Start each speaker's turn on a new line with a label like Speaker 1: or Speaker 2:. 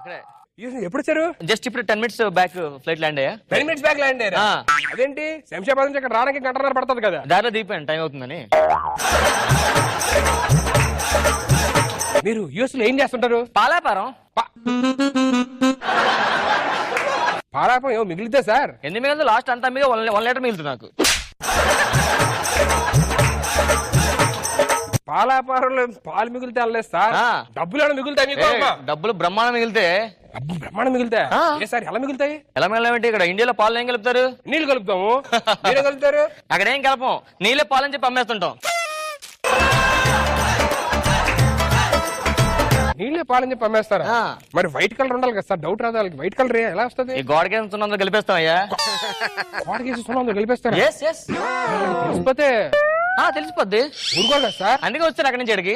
Speaker 1: అక్కడే.
Speaker 2: ఎప్పుడు వచ్చారు?
Speaker 1: జస్ట్ ఇప్పుడు 10 minutes బ్యాక్ ఫ్లైట్ ల్యాండ్ అయ్యా.
Speaker 2: 10 minutes బ్యాక్ ల్యాండ్ అయ్యారా? అదేంటి శంషాబాద్ నుంచి ఇక్కడ రావడానికి గంటన్నర పడుతుంది కదా.
Speaker 1: దారిలో దిగిపోయాను, టైం అవుతుందని.
Speaker 2: మీరు యూఎస్ లో ఏం చేస్తుంటారు?
Speaker 1: పాలాపారం.
Speaker 2: పాలాపం ఏమో మిగిలితే సార్?
Speaker 1: ఎన్ని మిగిలింది? లాస్ట్ అంతా మీద 1 లీటర్ మిగులుతుంది నాకు.
Speaker 2: పాలాపారంలో పాలు మిగిలితే అనలేదు సార్, డబ్బులు ఏమైనా మిగులుతాయి మీకు?
Speaker 1: డబ్బులు బ్రహ్మాండం మిగిలితే.
Speaker 2: బ్రహ్మాండం మిగులుతాయి? ఏ సార్ ఎలా మిగులుతాయి?
Speaker 1: ఎలా మిగలమంటే ఇక్కడ ఇండియాలో పాలు ఏం కలుపుతారు?
Speaker 2: నీళ్లు కలుపుతాము. మీరే కలుపుతారు?
Speaker 1: అక్కడ ఏం కలపం, నీళ్ళే పాలని చెప్పి అమ్మేస్తుంటాం.
Speaker 2: నీళ్ళే పాలని చెప్పి అమ్మేస్తారా? మరి వైట్ కలర్ ఉండాలి కదా సార్, డౌట్ రాదు వాళ్ళకి. వైట్ కలర్ ఎలా వస్తుంది?
Speaker 1: ఈ గోడకేసి సున్నందులో కలిపేస్తాం అయ్యా.
Speaker 2: గోడకేసి సున్నందులో కలిపేస్తారా?
Speaker 1: తెలిసిపోతే
Speaker 2: తెలిసిపోద్ది. ఊరుకోవాలి కదా సార్,
Speaker 1: అందుకే వచ్చారు అక్కడి నుంచి ఇక్కడికి.